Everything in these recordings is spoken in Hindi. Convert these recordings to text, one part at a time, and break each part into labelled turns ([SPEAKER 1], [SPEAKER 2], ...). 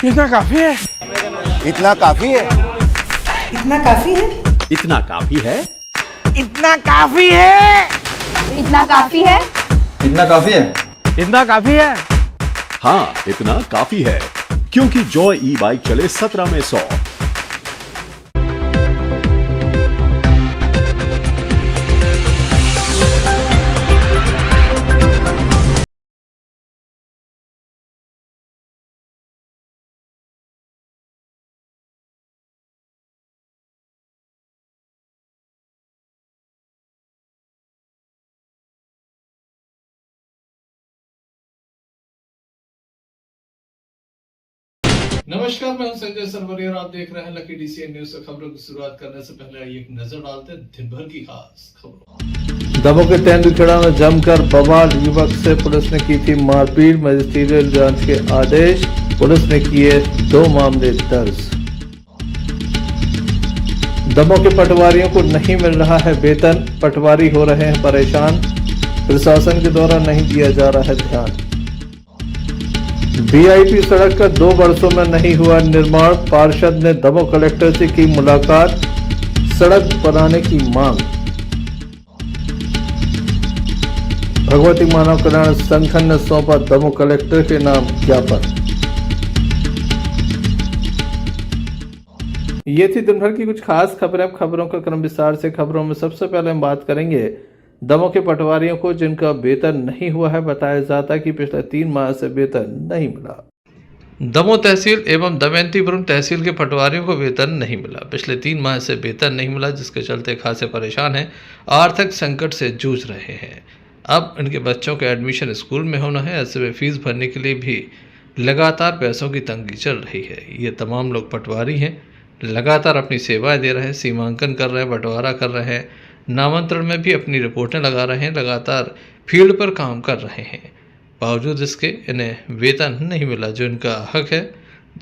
[SPEAKER 1] इतना काफी है।
[SPEAKER 2] इतना काफी है।
[SPEAKER 3] इतना काफी है।
[SPEAKER 4] इतना काफी है।
[SPEAKER 1] इतना काफी है।
[SPEAKER 3] इतना काफी है।
[SPEAKER 2] इतना काफी है।
[SPEAKER 1] इतना काफी है।
[SPEAKER 4] हाँ, इतना काफी है, क्योंकि जॉय ई बाइक चले 17 में 100।
[SPEAKER 5] नमस्कार, मैं हूं संजय सरवरिया और आप देख रहे हैं लकी डीसीएन न्यूज। खबरों की शुरुआत करने से पहले आइए एक नजर डालते हैं दिन भर की खास खबरों।
[SPEAKER 6] दमोह के तेंदुखेड़ा में जमकर बवाल, युवक से पुलिस ने की थी मारपीट। मजिस्ट्रियल जांच के आदेश, पुलिस ने किए 2 मामले दर्ज। दमोह के पटवारियों को नहीं मिल रहा है वेतन, पटवारी हो रहे हैं परेशान, प्रशासन के द्वारा नहीं दिया जा रहा है ध्यान। वीआईपी सड़क का 2 वर्षों में नहीं हुआ निर्माण, पार्षद ने दमोह कलेक्टर से की मुलाकात, सड़क बनाने की मांग। भगवती मानव कल्याण संगठन ने सौंपा दमोह कलेक्टर के नाम ज्ञापन। ये थी दिन भर की कुछ खास खबरें। अब खबरों का क्रम विस्तार से। खबरों में सबसे पहले हम बात करेंगे दमोह के पटवारियों को जिनका वेतन नहीं हुआ है। बताया जाता है कि पिछले 3 माह से वेतन नहीं मिला। दमोह तहसील एवं दमयंतीपुरम तहसील के पटवारियों को वेतन नहीं मिला। पिछले 3 माह से वेतन नहीं मिला, जिसके चलते खासे परेशान हैं, आर्थिक संकट से जूझ रहे हैं। अब इनके बच्चों के एडमिशन स्कूल में होना है, ऐसे में फीस भरने के लिए भी लगातार पैसों की तंगी चल रही है। ये तमाम लोग पटवारी हैं, लगातार अपनी सेवाएं दे रहे हैं, सीमांकन कर रहे हैं, बंटवारा कर रहे हैं, नामांतरण में भी अपनी रिपोर्टें लगा रहे हैं, लगातार फील्ड पर काम कर रहे हैं। बावजूद इसके इन्हें वेतन नहीं मिला जो इनका हक है।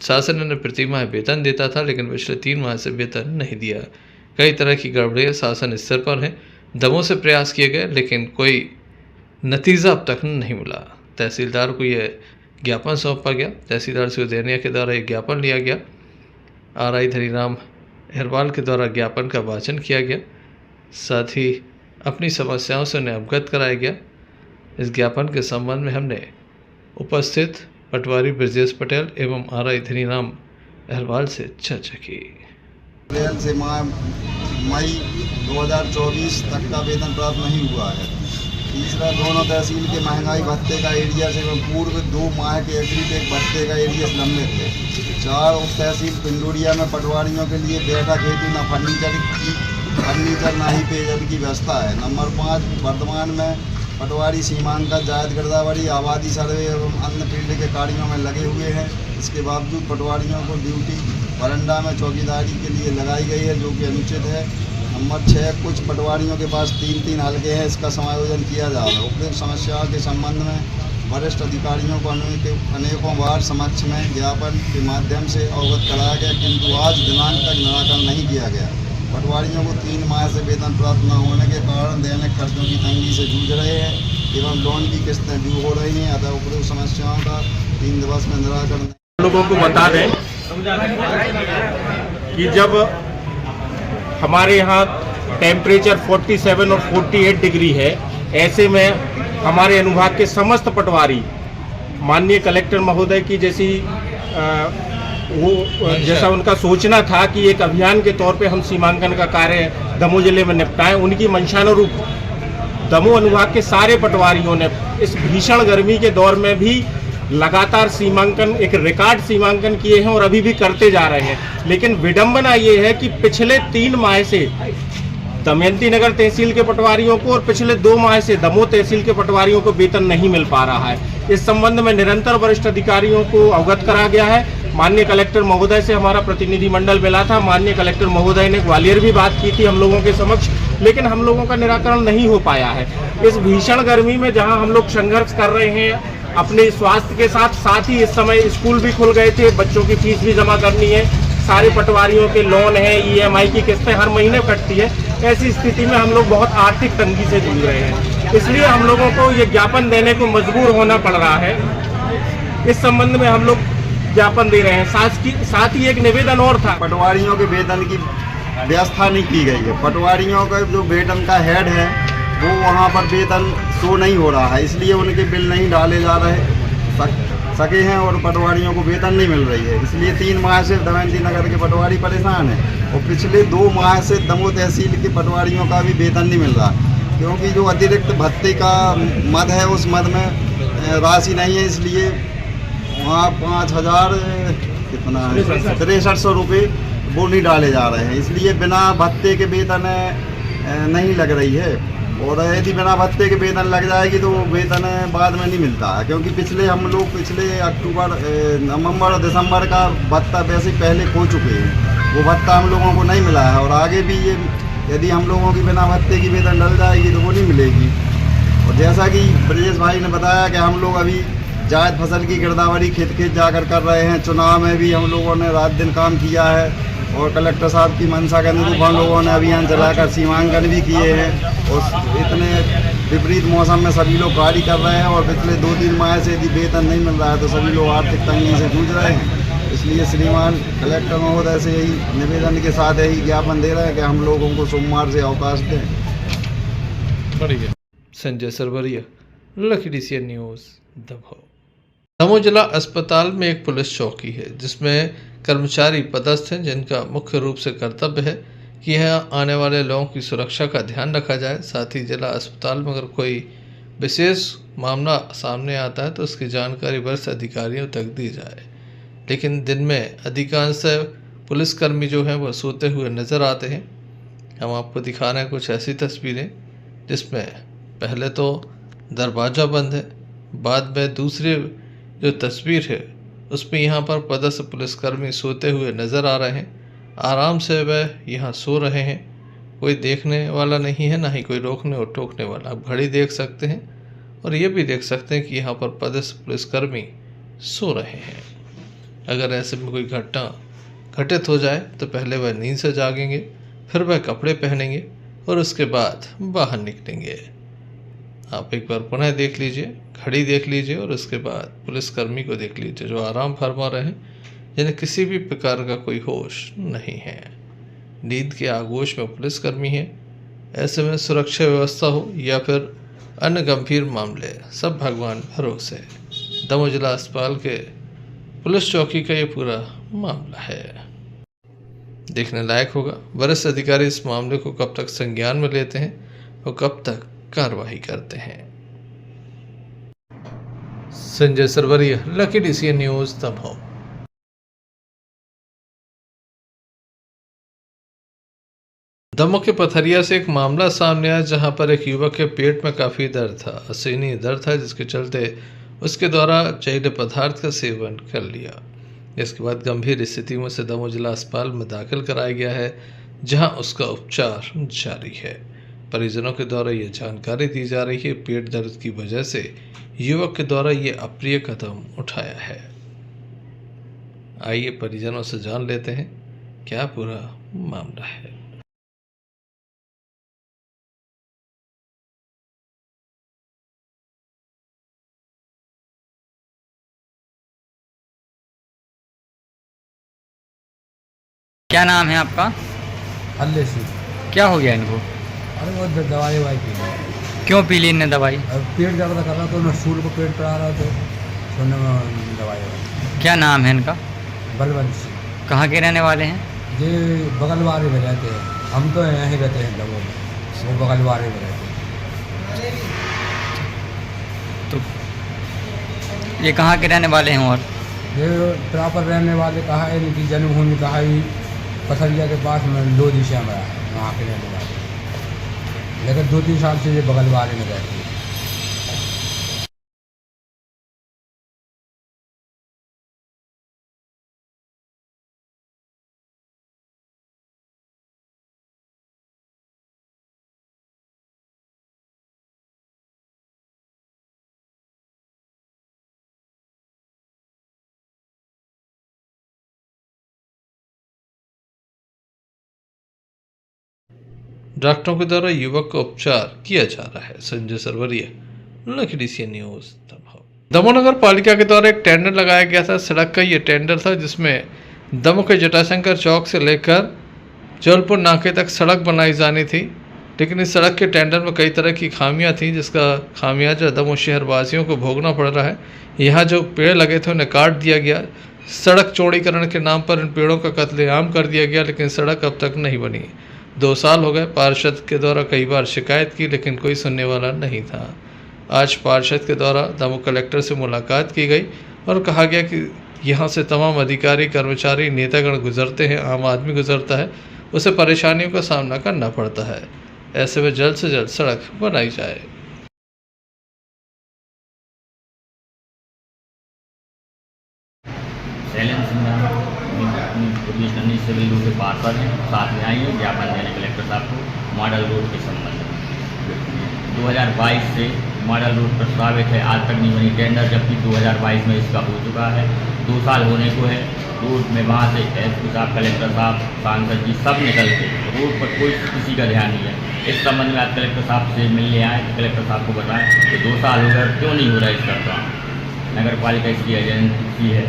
[SPEAKER 6] शासन इन्हें प्रति माह वेतन देता था, लेकिन पिछले 3 माह से वेतन नहीं दिया। कई तरह की गड़बड़ियाँ शासन स्तर पर हैं। दमोह से प्रयास किए गए, लेकिन कोई नतीजा अब तक नहीं मिला। तहसीलदार को यह ज्ञापन सौंपा गया। तहसीलदार सिवदेनिया के द्वारा एक ज्ञापन लिया गया। आरआई धनीराम अहरवाल के द्वारा ज्ञापन का वाचन किया गया, साथ ही अपनी समस्याओं से उन्हें अवगत कराया गया। इस ज्ञापन के संबंध में हमने उपस्थित पटवारी ब्रजेश पटेल एवं आरआई धनीराम अहरवाल से चर्चा की।
[SPEAKER 7] अप्रैल से मई 2024 तक का वेतन प्राप्त नहीं हुआ है। तीसरा, दोनों तहसील के महंगाई भत्ते का एरिया से पूर्व 2 माह के एग्रीटेक भत्ते का एरिया लंबित है। 4, उप तहसील पिंडोरिया में पटवारियों के लिए बैठक हेतु न फर्नीचर ना ही पेयजल की व्यवस्था है। नंबर 5, वर्तमान में पटवारी सीमांकन, जायद गिरदावरी, आबादी सर्वे एवं अन्य फील्ड के कार्यों में लगे हुए हैं। इसके बावजूद पटवारियों को ड्यूटी वरंडा में चौकीदारी के लिए लगाई गई है, जो कि अनुचित है। नंबर 6, कुछ पटवारियों के पास 3-3 हलके हैं, इसका समायोजन किया जा रहा है। उपयुक्त समस्याओं के संबंध में वरिष्ठ अधिकारियों को अनेकों बार समक्ष में ज्ञापन के माध्यम से अवगत कराया गया, किंतु आज दिनांक तक निराकरण नहीं किया गया। पटवारियों को 3 माह से वेतन प्राप्त न होने के कारण दैनिक खर्चों की तंगी से जूझ रहे हैं एवं लोन की किस्तें ड्यू हो रही हैं। अतः उपयुक्त समस्याओं का 3 दिवस में निराकरण।
[SPEAKER 8] लोगों को बता दें कि जब हमारे यहाँ टेम्परेचर 47 और 48 डिग्री है, ऐसे में हमारे अनुभाग के समस्त पटवारी माननीय कलेक्टर महोदय की जैसा उनका सोचना था कि एक अभियान के तौर पे हम सीमांकन का कार्य दमोह जिले में निपटाएं, उनकी मंशानुरूप दमोह अनुभाग के सारे पटवारियों ने इस भीषण गर्मी के दौर में भी लगातार सीमांकन, एक रिकॉर्ड सीमांकन किए हैं और अभी भी करते जा रहे हैं। लेकिन विडंबना ये है कि पिछले 3 माह से दमयंती नगर तहसील के पटवारियों को और पिछले 2 माह से दमोह तहसील के पटवारियों को वेतन नहीं मिल पा रहा है। इस संबंध में निरंतर वरिष्ठ अधिकारियों को अवगत करा गया है। माननीय कलेक्टर महोदय से हमारा प्रतिनिधिमंडल मिला था। माननीय कलेक्टर महोदय ने ग्वालियर भी बात की थी हम लोगों के समक्ष, लेकिन हम लोगों का निराकरण नहीं हो पाया है। इस भीषण गर्मी में जहां हम लोग संघर्ष कर रहे हैं अपने स्वास्थ्य के साथ ही, इस समय स्कूल भी खुल गए थे, बच्चों की फीस भी जमा करनी है, सारे पटवारियों के लोन है, EMI की किस्तें हर महीने कटती है। ऐसी स्थिति में हम लोग बहुत आर्थिक तंगी से जूझ रहे हैं, इसलिए हम लोगों को ये ज्ञापन देने को मजबूर होना पड़ रहा है। इस संबंध में हम लोग ज्ञापन दे रहे हैं। साथ ही एक निवेदन और था,
[SPEAKER 7] पटवारियों के वेतन की व्यवस्था नहीं की गई है। पटवारियों का जो वेतन का हेड है वो वहाँ पर वेतन शो नहीं हो रहा है, इसलिए उनके बिल नहीं डाले जा सके हैं और पटवारियों को वेतन नहीं मिल रही है। इसलिए 3 माह से दमयंती नगर के पटवारी परेशान हैं और पिछले 2 माह से दमोह तहसील के पटवारियों का भी वेतन नहीं मिल रहा, क्योंकि जो अतिरिक्त भत्ते का मद है उस मद में राशि नहीं है, इसलिए वहाँ 5,000 कितना है 6300 रुपये वो नहीं डाले जा रहे हैं। इसलिए बिना भत्ते के वेतन नहीं लग रही है, और यदि बिना भत्ते के वेतन लग जाएगी तो वेतन बाद में नहीं मिलता है, क्योंकि पिछले अक्टूबर नवंबर और दिसंबर का भत्ता वैसे पहले खो चुके हैं, वो भत्ता हम लोगों को नहीं मिला है, और आगे भी ये यदि हम लोगों की बिना भत्ते की वेतन डल जाएगी तो वो नहीं मिलेगी। और जैसा कि ब्रजेश भाई ने बताया कि हम लोग अभी जायद फसल की गिरदावरी खेत जाकर कर रहे हैं। चुनाव में भी हम लोगों ने रात दिन काम किया है, और कलेक्टर साहब की मंशा के अनुरूप हम लोगों ने अभियान चलाकर सीमांकन भी किए हैं, और इतने विपरीत मौसम में सभी लोग कार्य कर रहे हैं, और पिछले 2-3 माह से यदि वेतन नहीं मिल रहा है तो सभी लोग आर्थिक तंगी से जूझ रहे हैं। इसलिए श्रीमान कलेक्टर महोदय से यही निवेदन के साथ यही ज्ञापन दे रहे हैं कि हम लोगों को सोमवार से अवकाश दें।
[SPEAKER 6] बढ़िया। Sanjay Sarwaria, lucky DCN news, Damoh जिला अस्पताल में एक पुलिस चौकी है जिसमें कर्मचारी पदस्थ हैं, जिनका मुख्य रूप से कर्तव्य है कि यहाँ आने वाले लोगों की सुरक्षा का ध्यान रखा जाए। साथ ही जिला अस्पताल में अगर कोई विशेष मामला सामने आता है तो उसकी जानकारी वरिष्ठ अधिकारियों तक दी जाए। लेकिन दिन में अधिकांश पुलिसकर्मी जो हैं वह सोते हुए नज़र आते हैं। हम आपको दिखा रहे हैं कुछ ऐसी तस्वीरें जिसमें पहले तो दरवाज़ा बंद है, बाद में दूसरी जो तस्वीर है उसमें यहाँ पर पदस्थ पुलिसकर्मी सोते हुए नज़र आ रहे हैं। आराम से वह यहाँ सो रहे हैं, कोई देखने वाला नहीं है, ना ही कोई रोकने और टोकने वाला। आप घड़ी देख सकते हैं और ये भी देख सकते हैं कि यहाँ पर पदस्थ पुलिसकर्मी सो रहे हैं। अगर ऐसे में कोई घटना घटित हो जाए तो पहले वह नींद से जागेंगे, फिर वह कपड़े पहनेंगे और उसके बाद बाहर निकलेंगे। आप एक बार पुनः देख लीजिए, घड़ी देख लीजिए और उसके बाद पुलिसकर्मी को देख लीजिए जो आराम फरमा रहे हैं, जिन्हें किसी भी प्रकार का कोई होश नहीं है। नींद के आगोश में पुलिसकर्मी हैं। ऐसे में सुरक्षा व्यवस्था हो या फिर अन्य गंभीर मामले, सब भगवान भरोसे। दमोह जिला अस्पताल के पुलिस चौकी का ये पूरा मामला है। देखने लायक होगा वरिष्ठ अधिकारी इस मामले को कब तक संज्ञान में लेते हैं और कब तक कार्रवाई करते हैं। Sanjay Sarwaria, lucky DCN news, Damoh. Damoh के पथरिया से एक मामला सामने आया जहां पर एक युवक के पेट में काफ़ी दर्द था, असहनीय दर्द था, जिसके चलते उसके द्वारा जहरीले पदार्थ का सेवन कर लिया। इसके बाद गंभीर स्थिति में उसे दमोह जिला अस्पताल में दाखिल कराया गया है, जहां उसका उपचार जारी है। परिजनों के द्वारा ये जानकारी दी जा रही है पेट दर्द की वजह से युवक के द्वारा ये अप्रिय कदम उठाया है। आइए परिजनों से जान लेते हैं क्या पूरा मामला है।
[SPEAKER 9] क्या नाम है आपका?
[SPEAKER 10] हल्ले से।
[SPEAKER 9] क्या हो गया इनको?
[SPEAKER 10] अरे वो दवाई ववाई पी ली।
[SPEAKER 9] क्यों पी ली इनने दवाई?
[SPEAKER 10] अब पेट दर्द कर रहा तो मैं स्टूल को पेट पर आ रहा तो सोने में दवाई ववाई।
[SPEAKER 9] क्या नाम है इनका?
[SPEAKER 10] बलवंत।
[SPEAKER 9] कहाँ के रहने वाले हैं?
[SPEAKER 10] ये बगलवारे में रहते हैं, हम तो यहीं रहते हैं दमोह में, वो बगलवारे में रहते हैं।
[SPEAKER 9] तो ये कहाँ के रहने वाले हैं? और
[SPEAKER 10] ये प्रॉपर रहने वाले कहा है, इनकी जन्मभूमि कहा ही पथरिया के पास में लोधी श्याम रहा है, वहाँ के रहने वाले, लेकिन 2-3 साल से ये बगलवारे में रहती है।
[SPEAKER 6] डॉक्टरों के द्वारा युवक का उपचार किया जा रहा है। Sanjay Sarwaria, lucky DCN news, Damoh. Damoh नगर पालिका के द्वारा एक टेंडर लगाया गया था। सड़क का ये टेंडर था जिसमें दमोह के जटाशंकर चौक से लेकर जौलपुर नाके तक सड़क बनाई जानी थी, लेकिन इस सड़क के टेंडर में कई तरह की खामियां थी, जिसका खामियाजा दमोह शहर वासियों को भोगना पड़ रहा है। यहाँ जो पेड़ लगे थे उन्हें काट दिया गया, सड़क चौड़ीकरण के नाम पर इन पेड़ों का कत्लेआम कर दिया गया, लेकिन सड़क अब तक नहीं बनी। 2 साल हो गए। पार्षद के द्वारा कई बार शिकायत की, लेकिन कोई सुनने वाला नहीं था। आज पार्षद के द्वारा दमोह कलेक्टर से मुलाकात की गई और कहा गया कि यहाँ से तमाम अधिकारी, कर्मचारी, नेतागण गुजरते हैं, आम आदमी गुजरता है, उसे परेशानियों का सामना करना पड़ता है। ऐसे में जल्द से जल्द सड़क बनाई जाए।
[SPEAKER 11] सिविल रोड के पास पर हैं, साथ में आइए ज्ञापन देने कलेक्टर साहब को मॉडल रोड के संबंध में। 2022 से मॉडल रोड प्रस्तावित है, आज तक नहीं बनी टेंडर, जबकि 2022 में इसका हो चुका है। 2 साल होने को है। रोड में वहाँ से एसपी साहब, कलेक्टर साहब, सांसद जी सब निकल के रोड पर कोई किसी का ध्यान नहीं है। इस संबंध में आज कलेक्टर साहब से मिलने आए तो कलेक्टर साहब को बताएं कि 2 साल हो गए, क्यों नहीं हो रहा इसका काम। नगर पालिका इसकी एजेंसी है।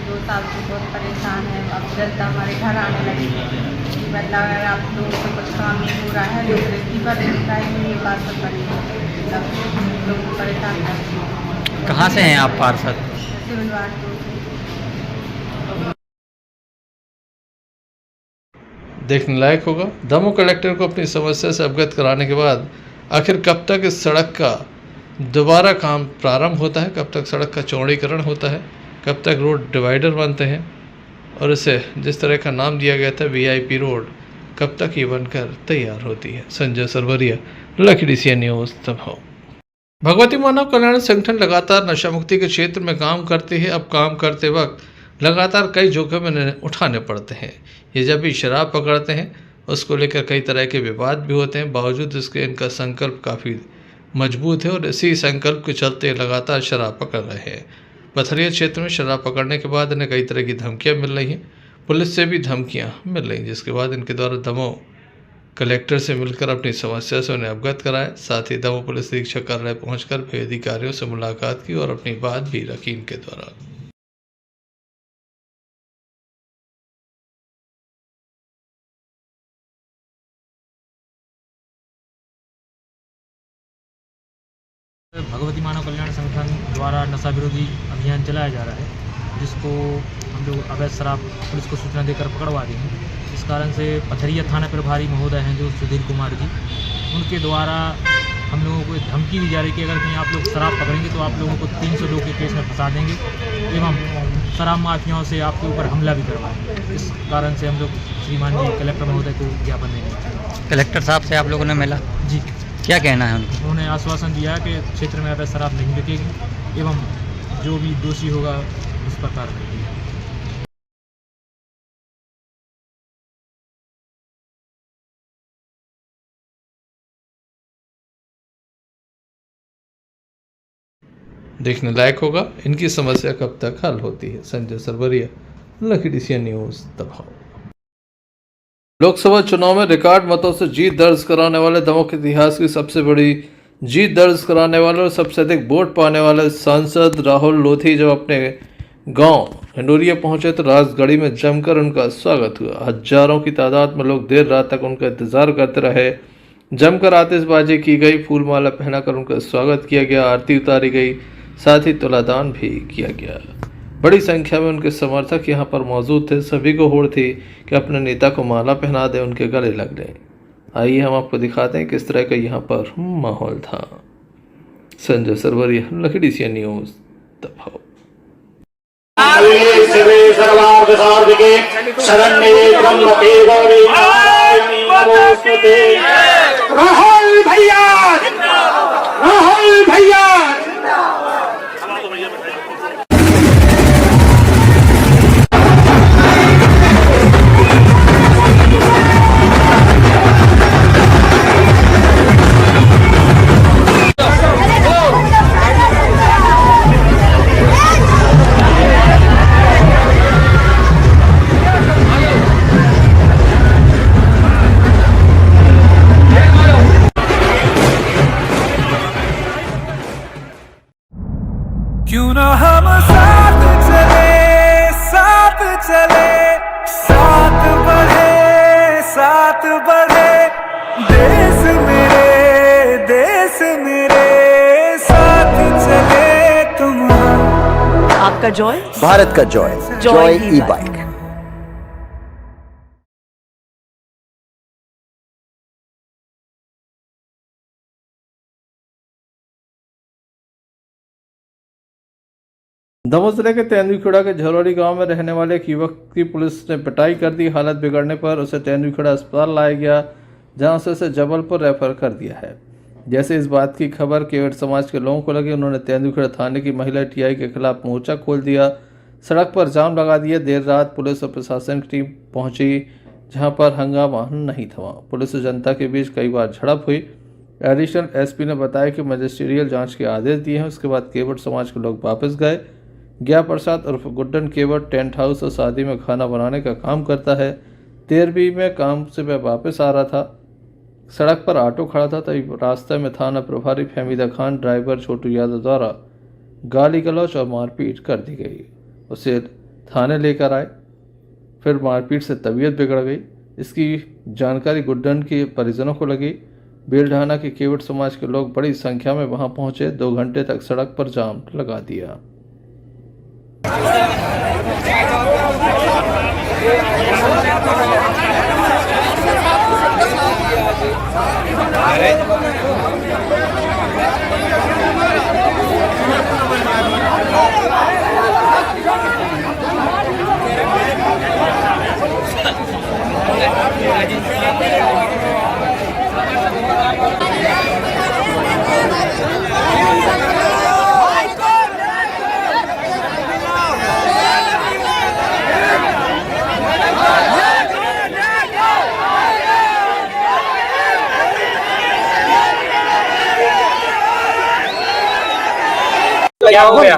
[SPEAKER 3] 2 साल से बहुत परेशान है। अब जनता हमारे घर आने लगी मतलब अगर आप लोगों से कुछ काम नहीं हो रहा है, लोग रिसीवर मिलता है, ये बात सब बनी तब लोग परेशान करते हैं।
[SPEAKER 9] कहाँ से हैं आप पार्षद?
[SPEAKER 3] सिविल वार्ड 2 से।
[SPEAKER 6] देखने लायक होगा। दमोह कलेक्टर को अपनी समस्या से अवगत कराने के बाद आखिर कब तक इस सड़क का दोबारा काम प्रारंभ होता है, कब तक सड़क का चौड़ीकरण होता है, कब तक रोड डिवाइडर बनते हैं और इसे जिस तरह का नाम दिया गया था VIP रोड, कब तक ये बनकर तैयार होती है। Sanjay Sarwaria, lucky DCN news, Damoh. Bhagwati Manav Kalyan Sangathan लगातार नशा मुक्ति के क्षेत्र में काम करती है। अब काम करते वक्त लगातार कई जोखिम इन्हें उठाने पड़ते हैं। ये जब भी शराब पकड़ते हैं उसको लेकर कई तरह के विवाद भी होते हैं, बावजूद इसके इनका संकल्प काफ़ी मजबूत है और इसी संकल्प के चलते लगातार शराब पकड़ रहे हैं। पथरिया क्षेत्र में शराब पकड़ने के बाद इन्हें कई तरह की धमकियां मिल रही हैं, पुलिस से भी धमकियां मिल रही, जिसके बाद इनके द्वारा दमोह कलेक्टर से मिलकर अपनी समस्या से उन्हें अवगत कराया। साथ ही दमोह पुलिस अधीक्षक कार्यालय पहुंचकर भी अधिकारियों से मुलाकात की और अपनी बात भी रखी इनके द्वारा।
[SPEAKER 12] भगवती मानव कल्याण संगठन द्वारा नशा विरोधी अभियान चलाया जा रहा है, जिसको हम लोग अवैध शराब पुलिस को सूचना देकर पकड़वा दी है। इस कारण से पथरिया थाना प्रभारी महोदय हैं जो सुधीर कुमार जी, उनके द्वारा हम लोगों को धमकी दी जा रही है कि अगर कहीं आप लोग शराब पकड़ेंगे तो आप लोगों को 300 लोग के केस में फंसा देंगे एवं शराब माफियाओं से आपके ऊपर हमला भी करवाएंगे। इस कारण से हम लोग श्रीमान जी कलेक्टर महोदय को ज्ञापन देंगे।
[SPEAKER 9] कलेक्टर साहब से आप लोगों ने मिला
[SPEAKER 12] जी,
[SPEAKER 9] क्या कहना है उनको?
[SPEAKER 12] उन्होंने आश्वासन दिया कि क्षेत्र में अवैध शराब नहीं बिकेगी एवं जो भी दोषी होगा उस पर कार्रवाई होगी।
[SPEAKER 6] देखने लायक होगा इनकी समस्या कब तक हल होती है। Sanjay Sarwaria, lucky DCN news, Damoh. Lok Sabha चुनाव में रिकॉर्ड मतों से जीत दर्ज कराने वाले, दमोह के इतिहास की सबसे बड़ी जीत दर्ज कराने वाले और सबसे अधिक वोट पाने वाले सांसद राहुल लोधी जब अपने गांव हिंडोरिया पहुंचे तो राजगढ़ी में जमकर उनका स्वागत हुआ। हजारों की तादाद में लोग देर रात तक उनका इंतजार करते रहे। जमकर आतिशबाजी की गई, फूल माला पहनाकर उनका स्वागत किया गया, आरती उतारी गई, साथ ही तुलादान भी किया गया। बड़ी संख्या में उनके समर्थक यहां पर मौजूद थे। सभी को होड़ थी कि अपने नेता को माला पहना दे, उनके गले लग लें। आइए हम आपको दिखाते हैं किस तरह का यहाँ पर माहौल था। Sanjay Sarwaria, lucky DCN news, Damoh.
[SPEAKER 8] Rahul भैया, राहुल भैया।
[SPEAKER 1] क्यों ना हम साथ चले, साथ चले, साथ बढ़े देश मेरे साथ चले तुम।
[SPEAKER 13] आपका जॉय,
[SPEAKER 2] भारत का जॉय, जॉय ई बाइक।
[SPEAKER 6] दमोह जिले के तेंदुखेड़ा के झरोड़ी गांव में रहने वाले एक युवक की पुलिस ने पिटाई कर दी। हालत बिगड़ने पर उसे तेंदुखेड़ा अस्पताल लाया गया, जहां से उसे जबलपुर रेफर कर दिया है। जैसे इस बात की खबर केवट समाज के लोगों को लगी, उन्होंने तेंदुखेड़ा थाने की महिला टीआई के खिलाफ मोर्चा खोल दिया, सड़क पर जाम लगा दिया। देर रात पुलिस और प्रशासन की टीम पहुंची, जहां पर हंगामा नहीं थमा। पुलिस और जनता के बीच कई बार झड़प हुई। एडिशनल एसपी ने बताया कि मजिस्ट्रियल जांच के आदेश दिए हैं। उसके बाद केवट समाज के लोग वापस गए। गया प्रसाद उर्फ गुड्डन केवट टेंट हाउस और शादी में खाना बनाने का काम करता है। 13वीं में काम से वह वापस आ रहा था। सड़क पर ऑटो खड़ा था, तभी रास्ते में थाना प्रभारी फहमीदा खान ड्राइवर छोटू यादव द्वारा गाली गलौच और मारपीट कर दी गई। उसे थाने लेकर आए, फिर मारपीट से तबीयत बिगड़ गई। इसकी जानकारी गुड्डन के परिजनों को लगी। बेलढाना के केवट समाज के लोग बड़ी संख्या में वहां पहुंचे। 2 घंटे तक सड़क पर जाम लगा दिया।
[SPEAKER 13] क्या हो गया?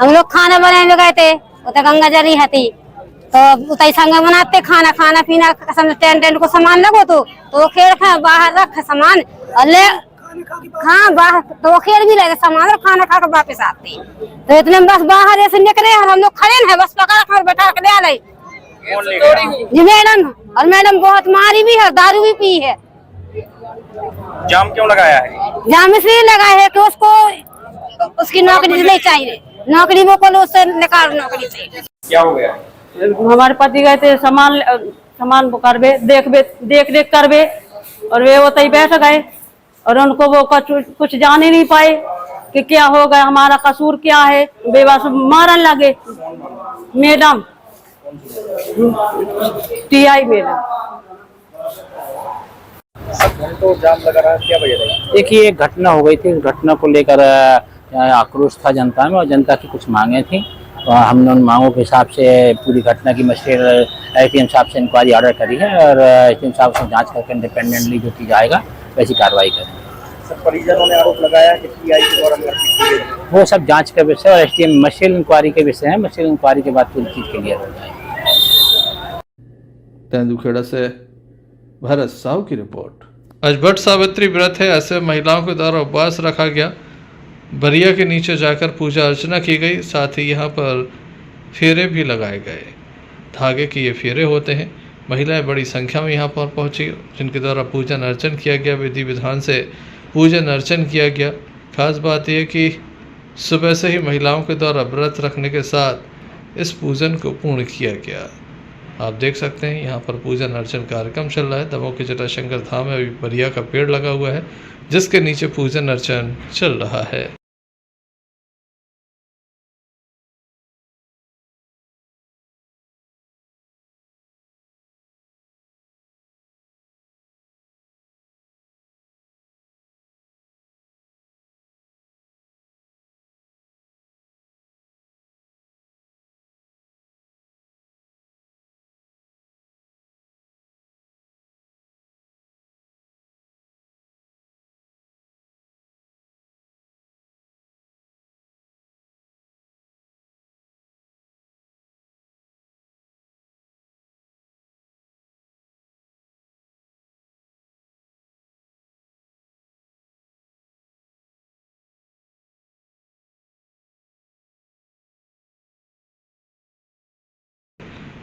[SPEAKER 3] हम लोग खाना बनाने गए थे, उतर गंगा जरी है थी, तो उतर संग बनाते खाना पीना टेंट को सामान लगो तो खेल बाहर रख सामान और ले हाँ बाहर तो खेल भी रहे सामान और खाना खा कर वापस आते। तो इतने बस बाहर ऐसे निकले और हम लोग खड़े हैं, बस पकड़ कर बैठा कर ले आए जी मैडम। और मैडम बहुत मारी भी है, दारू भी पी है।
[SPEAKER 13] जाम क्यों लगाया है?
[SPEAKER 3] जाम इसलिए लगा है कि उसकी नौकरी नहीं चाहिए, नौकरी वो को उससे निकाल नौकरी चाहिए।
[SPEAKER 13] क्या हो गया?
[SPEAKER 3] हमारे पति गए थे सामान करवे देख रेख करवे और वे वो तय बैठ गए और उनको वो कुछ जान ही नहीं पाए कि क्या हो गया, हमारा कसूर क्या है। बेबस मारन लगे मैडम, टीआई मैडम।
[SPEAKER 13] तो जाम लगा रहा, क्या वजह है?
[SPEAKER 11] देखिए, एक घटना हो गई थी। इस घटना को लेकर आक्रोश था जनता में और जनता की कुछ मांगे थी। और हमने उन मांगों के हिसाब से पूरी घटना की मजिस्ट्रेट एसडीएम साहब से इंक्वायरी ऑर्डर करी है और एसडीएम साहब से जांच करके इंडिपेंडेंटली जो की जाएगा वैसी कार्रवाई करेंगे।
[SPEAKER 13] सब परिजनों ने आरोप लगाया कि टीआई के द्वारा मारपीट की गई।
[SPEAKER 11] वो सब जांच का विषय और एसडीएम मजिस्ट्रेट इंक्वायरी के विषय है। मजिस्ट्रेट इंक्वायरी के बाद पूरी चीज क्लियर हो जाएगी।
[SPEAKER 6] तेंदुखेड़ा से भरत साहू की रिपोर्ट। आज वट सावित्री व्रत है, ऐसे महिलाओं के द्वारा उपवास रखा गया। बरिया के नीचे जाकर पूजा अर्चना की गई, साथ ही यहाँ पर फेरे भी लगाए गए। धागे के ये फेरे होते हैं। महिलाएं बड़ी संख्या में यहाँ पर पहुँची, जिनके द्वारा पूजन अर्चन किया गया। विधि विधान से पूजन अर्चन किया गया। खास बात यह कि सुबह से ही महिलाओं के द्वारा व्रत रखने के साथ इस पूजन को पूर्ण किया गया। आप देख सकते हैं यहाँ पर पूजन अर्चन कार्यक्रम चल रहा है। दमोह के जटाशंकर धाम में अभी बरिया का पेड़ लगा हुआ है, जिसके नीचे पूजन अर्चन चल रहा है।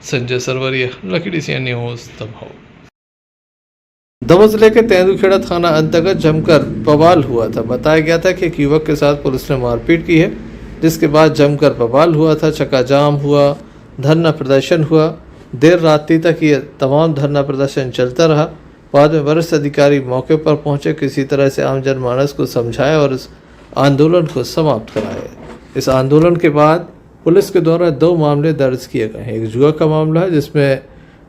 [SPEAKER 6] Sanjay Sarwaria, Lucky DCN news, Damoh. Damoh जिले के तेंदुखेड़ा थाना अंतर्गत जमकर बवाल हुआ था। बताया गया था कि एक युवक के साथ पुलिस ने मारपीट की है, जिसके बाद जमकर बवाल हुआ था, चक्काजाम हुआ, धरना प्रदर्शन हुआ। देर रात्रि तक ये तमाम धरना प्रदर्शन चलता रहा। बाद में वरिष्ठ अधिकारी मौके पर पहुंचे, किसी तरह से आम जनमानस को समझाया और इस आंदोलन को समाप्त कराया। इस आंदोलन के बाद पुलिस के द्वारा 2 मामले दर्ज किए गए हैं। एक जुआ का मामला है जिसमें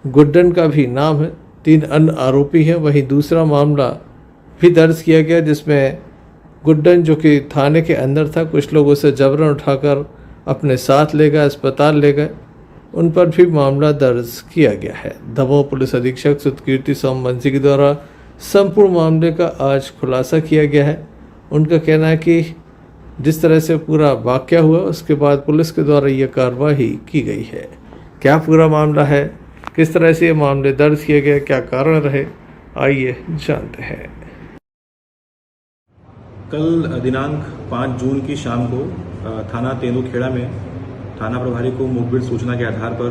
[SPEAKER 6] गुड्डन का भी नाम है, 3 अन्य आरोपी हैं। वहीं दूसरा मामला भी दर्ज किया गया जिसमें गुड्डन, जो कि थाने के अंदर था, कुछ लोग उसे जबरन उठाकर अपने साथ ले गए, अस्पताल ले गए, उन पर भी मामला दर्ज किया गया है। दमोह पुलिस अधीक्षक सुतकीर्ति सोमवंशी के द्वारा संपूर्ण मामले का आज खुलासा किया गया है। उनका कहना है कि जिस तरह से पूरा वाकया हुआ उसके बाद पुलिस के द्वारा यह कार्रवाई की गई है। क्या पूरा मामला है, किस तरह से ये मामले दर्ज किए गए, क्या कारण रहे, आइए जानते हैं।
[SPEAKER 14] कल दिनांक 5 जून की शाम को थाना तेंदुखेड़ा में थाना प्रभारी को मुखबिर सूचना के आधार पर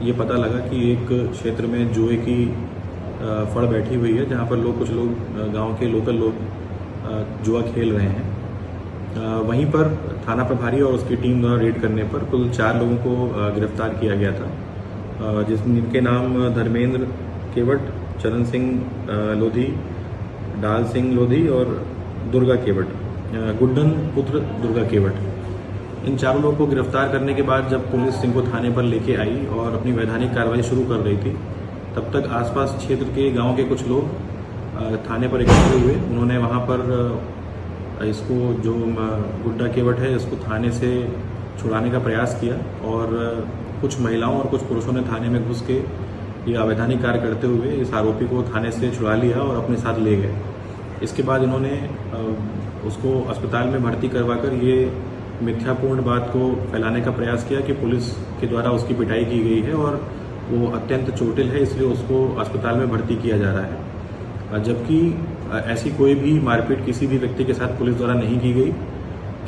[SPEAKER 14] ये पता लगा कि एक क्षेत्र में जुए की फड़ बैठी हुई है, जहाँ पर कुछ लोग गांव के लोकल लोग जुआ खेल रहे हैं। वहीं पर थाना प्रभारी और उसकी टीम द्वारा रेड करने पर कुल 4 लोगों को गिरफ्तार किया गया था, जिनके नाम धर्मेंद्र केवट, चरण सिंह लोधी, डाल सिंह लोधी और दुर्गा केवट, गुड्डन पुत्र दुर्गा केवट। इन 4 लोगों को गिरफ्तार करने के बाद जब पुलिस इनको थाने पर लेके आई और अपनी वैधानिक कार्रवाई शुरू कर रही थी, तब तक आसपास क्षेत्र के गांव के कुछ लोग थाने पर इकट्ठे हुए। उन्होंने वहां पर इसको, जो गुड्डा केवट है, इसको थाने से छुड़ाने का प्रयास किया और कुछ महिलाओं और कुछ पुरुषों ने थाने में घुस के ये अवैधानिक कार्य करते हुए इस आरोपी को थाने से छुड़ा लिया और अपने साथ ले गए। इसके बाद इन्होंने उसको अस्पताल में भर्ती करवाकर ये मिथ्यापूर्ण बात को फैलाने का प्रयास किया कि पुलिस के द्वारा उसकी पिटाई की गई है और वो अत्यंत चोटिल है, इसलिए उसको अस्पताल में भर्ती किया जा रहा है। जबकि ऐसी कोई भी मारपीट किसी भी व्यक्ति के साथ पुलिस द्वारा नहीं की गई।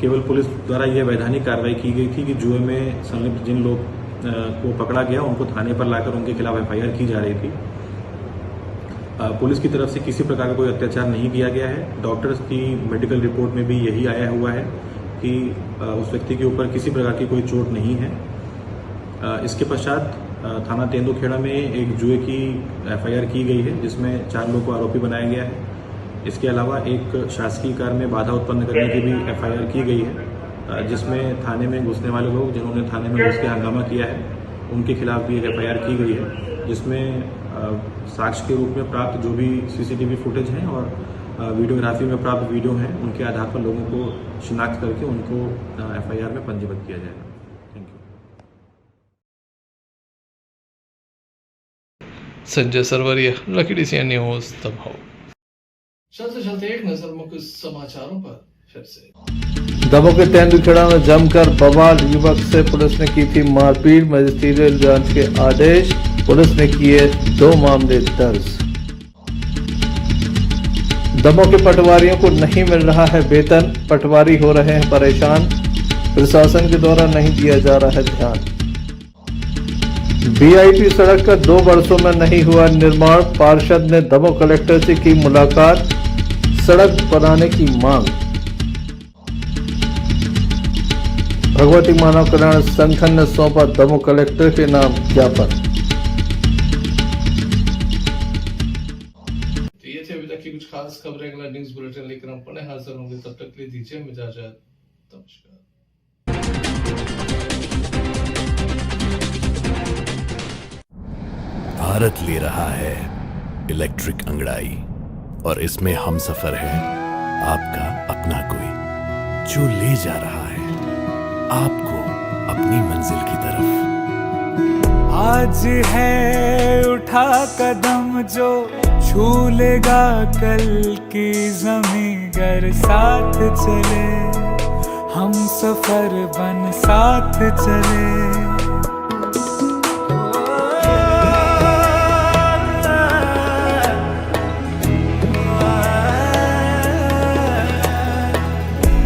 [SPEAKER 14] केवल पुलिस द्वारा यह वैधानिक कार्रवाई की गई थी कि जुए में संलिप्त जिन लोग को पकड़ा गया उनको थाने पर लाकर उनके खिलाफ FIR की जा रही थी। पुलिस की तरफ से किसी प्रकार का कोई अत्याचार नहीं किया गया है। डॉक्टर्स की मेडिकल रिपोर्ट में भी यही आया हुआ है कि उस व्यक्ति के ऊपर किसी प्रकार की कोई चोट नहीं है। इसके पश्चात थाना तेंदुखेड़ा में एक जुए की FIR की गई है, जिसमें 4 लोगों को आरोपी बनाया गया है। इसके अलावा एक शासकीय कार्य में बाधा उत्पन्न करने की भी FIR की गई है, जिसमें थाने में घुसने वाले लोग जिन्होंने थाने में घुस के हंगामा किया है, उनके खिलाफ भी एक FIR की गई है, जिसमें साक्ष्य के रूप में प्राप्त जो भी CCTV फुटेज हैं और वीडियोग्राफी में प्राप्त वीडियो हैं, उनके आधार पर लोगों को शिनाख्त करके उनको FIR में पंजीबद्ध किया जाएगा। Thank you.
[SPEAKER 6] Sanjay Sarwaria, Lucky DCN news, Damoh.
[SPEAKER 5] चलते चलते एक नजर मुख्य समाचारों पर फिर से।
[SPEAKER 6] दमोह के तेंदुखेड़ा में जमकर बवाल, युवक से पुलिस ने की थी मारपीट, मजिस्ट्रियल जांच के आदेश, पुलिस ने किए 2 मामले दर्ज। दमोह के पटवारियों को नहीं मिल रहा है वेतन, पटवारी हो रहे हैं परेशान, प्रशासन के द्वारा नहीं दिया जा रहा है ध्यान। VIP सड़क का 2 वर्षों में नहीं हुआ निर्माण, पार्षद ने दमोह कलेक्टर से की मुलाकात, सड़क बनाने की मांग। भगवती मानव कल्याण संगठन ने सौंपा दमोह कलेक्टर के नाम ज्ञापन।
[SPEAKER 5] तो ये थे अभी तक की कुछ खास खबरें। अगला न्यूज बुलेटिन लेकर हम पुनः हाजिर होंगे, तब तक के लिए दीजिए इजाजत। नमस्कार।
[SPEAKER 4] भारत ले रहा है इलेक्ट्रिक अंगड़ाई और इसमें हम सफर है आपका अपना कोई, जो ले जा रहा है आपको अपनी मंजिल की तरफ।
[SPEAKER 1] आज है उठा कदम जो छू लेगा कल की ज़मीं, गर साथ चले हम सफर बन साथ चले।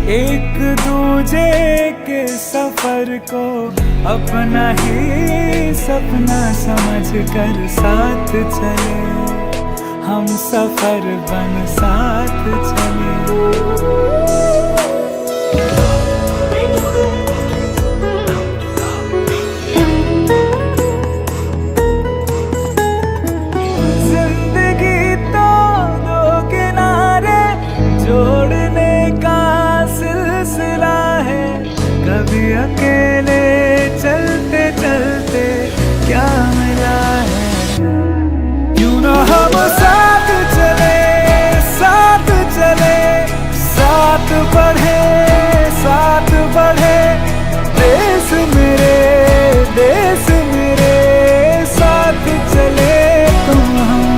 [SPEAKER 1] एक दो सूझे के सफर को अपना ही सपना समझ कर साथ चले, हम सफर बन साथ चले। जिंदगी तो दो किनारे जोड़ने का सिलसिला है, कभी अकेले चलते चलते क्या मिला है। क्यों ना हम साथ चले, साथ चले, साथ बढ़े, साथ बढ़े, देश मेरे, देश मेरे, साथ चले तुम हम,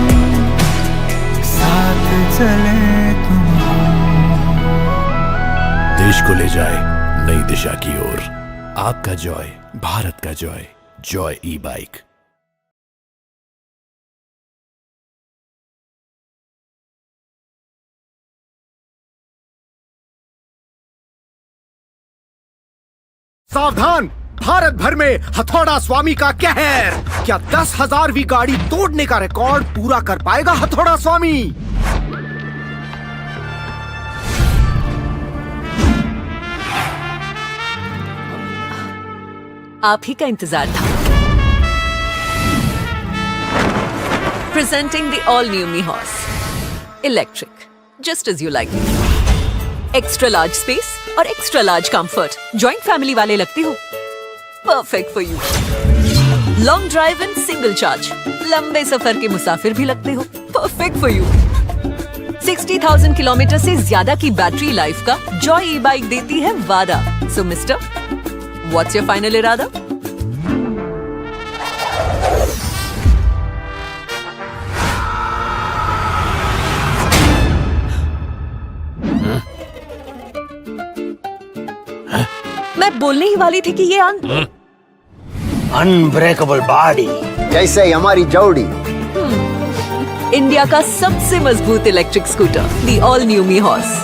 [SPEAKER 1] साथ चले तुम हम।
[SPEAKER 4] देश को ले जाए नई दिशा की ओर, आपका जॉय, भारत का जॉय, जॉय ई बाइक।
[SPEAKER 2] सावधान, भारत भर में हथौड़ा स्वामी का कहर। क्या 10,000वीं गाड़ी तोड़ने का रिकॉर्ड पूरा कर पाएगा हथौड़ा स्वामी?
[SPEAKER 15] आप ही का इंतजार था। Presenting the all new me horse electric, just as you like it. Extra large space और extra large comfort. Joint family वाले लगते हो? Perfect for you. Long drive and single charge, लंबे सफर के मुसाफिर भी लगते हो? Perfect for you. 60,000 किलोमीटर से ज्यादा की बैटरी लाइफ का जॉय ई बाइक देती है वादा। सो मिस्टर, व्हाट्स योर फाइनल इरादा? मैं बोलने ही वाली थी कि ये
[SPEAKER 2] अनब्रेकेबल बॉडी जैसे हमारी जोड़ी।
[SPEAKER 15] इंडिया का सबसे मजबूत electric scooter, the all new me horse.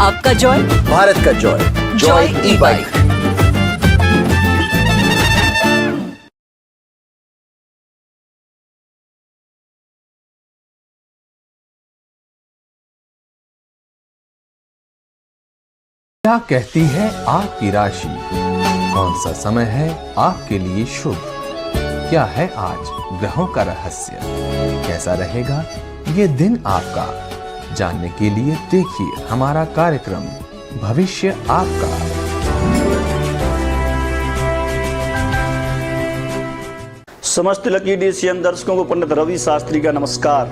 [SPEAKER 15] आपका जॉय,
[SPEAKER 2] भारत का जॉय, जॉय ई बाइक।
[SPEAKER 6] क्या कहती है आपकी राशि? कौन सा समय है आपके लिए शुभ? क्या है आज ग्रहों का रहस्य? कैसा रहेगा ये दिन आपका? जानने के लिए देखिए हमारा कार्यक्रम भविष्य आपका।
[SPEAKER 13] समस्त लकी डीसीएन दर्शकों को पंडित रवि शास्त्री का नमस्कार।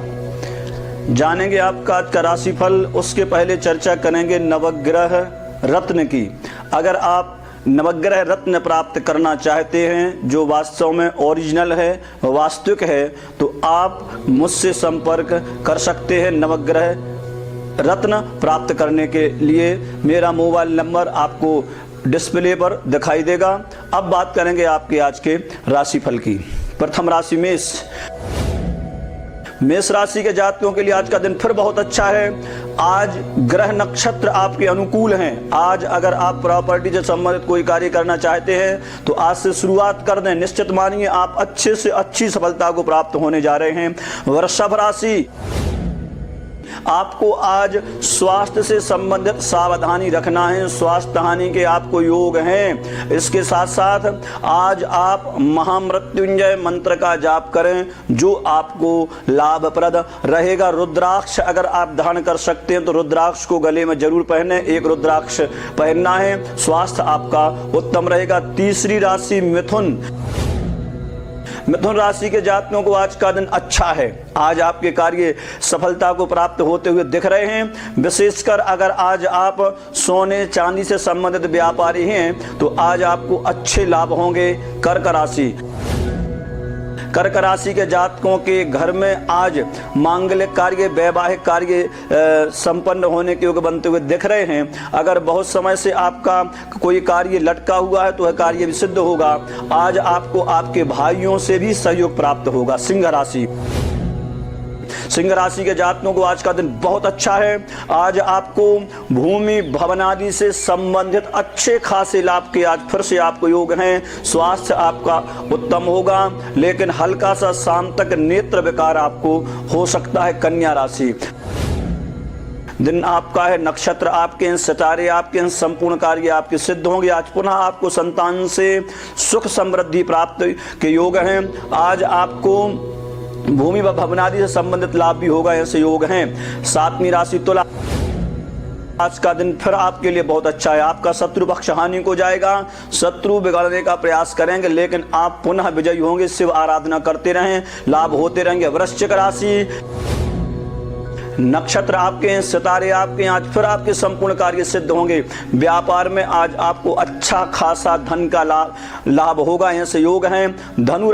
[SPEAKER 13] जानेंगे आपका आज का राशिफल, उसके पहले चर्चा करेंगे नवग्रह रत्न की। अगर आप नवग्रह रत्न प्राप्त करना चाहते हैं जो वास्तव में ओरिजिनल है, वास्तविक है, तो आप मुझसे संपर्क कर सकते हैं। नवग्रह रत्न प्राप्त करने के लिए मेरा मोबाइल नंबर आपको डिस्प्ले पर दिखाई देगा। अब बात करेंगे आपके आज के राशिफल की। प्रथम राशि मेष। मेष राशि के जातकों के लिए आज का दिन फिर बहुत अच्छा है। आज ग्रह नक्षत्र आपके अनुकूल हैं। आज अगर आप प्रॉपर्टी से संबंधित कोई कार्य करना चाहते हैं तो आज से शुरुआत कर दें। निश्चित मानिए आप अच्छे से अच्छी सफलता को प्राप्त होने जा रहे हैं। वृषभ राशि, आपको आज स्वास्थ्य से संबंधित सावधानी रखना है। स्वास्थ्य हानि के आपको योग हैं। इसके साथ साथ आज आप महामृत्युंजय मंत्र का जाप करें जो आपको लाभप्रद रहेगा। रुद्राक्ष अगर आप धारण कर सकते हैं तो रुद्राक्ष को गले में जरूर पहने। एक रुद्राक्ष पहनना है। स्वास्थ्य आपका उत्तम रहेगा। तीसरी राशि मिथुन। मिथुन राशि के जातकों को आज का दिन अच्छा है। आज आपके कार्य सफलता को प्राप्त होते हुए दिख रहे हैं। विशेषकर अगर आज आप सोने चांदी से संबंधित व्यापारी हैं तो आज आपको अच्छे लाभ होंगे। कर्क राशि, कर्क राशि के जातकों के घर में आज मांगलिक कार्य, वैवाहिक कार्य संपन्न होने के योग बनते हुए दिख रहे हैं। अगर बहुत समय से आपका कोई कार्य लटका हुआ है तो वह कार्य भी सिद्ध होगा। आज आपको आपके भाइयों से भी सहयोग प्राप्त होगा। सिंह राशि के जातकों को आज का दिन बहुत अच्छा है। आज आपको भूमि भवन आदि से संबंधित अच्छे खासे लाभ के आज फिर से आपको योग हैं। स्वास्थ्य आपका उत्तम होगा, लेकिन हल्का सा शाम तक नेत्र विकार आपको हो सकता है। कन्या राशि, दिन आपका है, नक्षत्र आपके हैं, सितारे आपके हैं, संपूर्ण कार्य आपके सिद्ध होंगे। आज पुनः आपको संतान से सुख समृद्धि प्राप्त के योग हैं। आज आपको भूमि व भवनादि से संबंधित लाभ भी होगा, ऐसे योग हैं। 7वीं राशि तुला, आज का दिन फिर आपके लिए बहुत अच्छा है। आपका शत्रु पक्ष हानि को जाएगा, शत्रु बिगाड़ने का प्रयास करेंगे, लेकिन आप पुनः विजयी होंगे। शिव आराधना करते रहें, लाभ होते रहेंगे। वृश्चिक राशि, नक्षत्र आपके हैं, सितारे आपके हैं, आज फिर आपके संपूर्ण कार्य सिद्ध होंगे। व्यापार में आज आपको अच्छा खासा धन का लाभ होगा, ऐसे योग हैं। धनु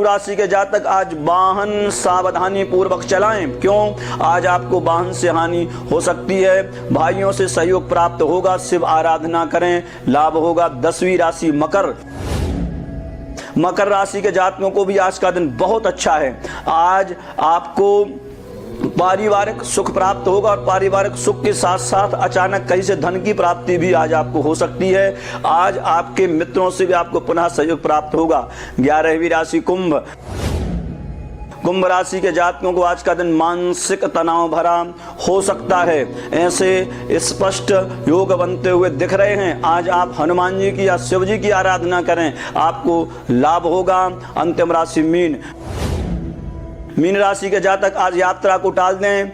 [SPEAKER 13] राशि के जातक आज वाहन सावधानी पूर्वक चलाएं। क्यों? आज आपको वाहन से हानि हो सकती है। भाइयों से सहयोग प्राप्त होगा। शिव आराधना करें, लाभ होगा। 10वीं राशि मकर राशि के जातकों को भी आज का दिन बहुत अच्छा है। आज आपको पारिवारिक सुख प्राप्त होगा और पारिवारिक सुख के साथ साथ अचानक कहीं से धन की प्राप्ति भी आज आपको हो सकती है। आज आपके मित्रों से भी आपको पुनः सहयोग प्राप्त होगा। 11वीं राशि कुंभ राशि के जातकों को आज का दिन मानसिक तनाव भरा हो सकता है, ऐसे स्पष्ट योग बनते हुए दिख रहे हैं। आज आप हनुमान जी की या शिव जी की आराधना करें, आपको लाभ होगा। अंतिम राशि मीन राशि के जातक आज यात्रा को टाल दें।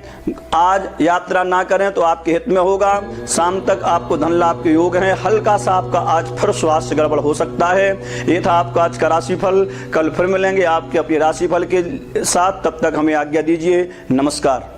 [SPEAKER 13] आज यात्रा ना करें तो आपके हित में होगा। शाम तक आपको धन लाभ के योग हैं। हल्का सा आपका आज फिर स्वास्थ्य गड़बड़ हो सकता है। ये था आपका आज का राशिफल। कल फिर मिलेंगे आपके अपने राशिफल के साथ। तब तक हमें आज्ञा दीजिए। नमस्कार।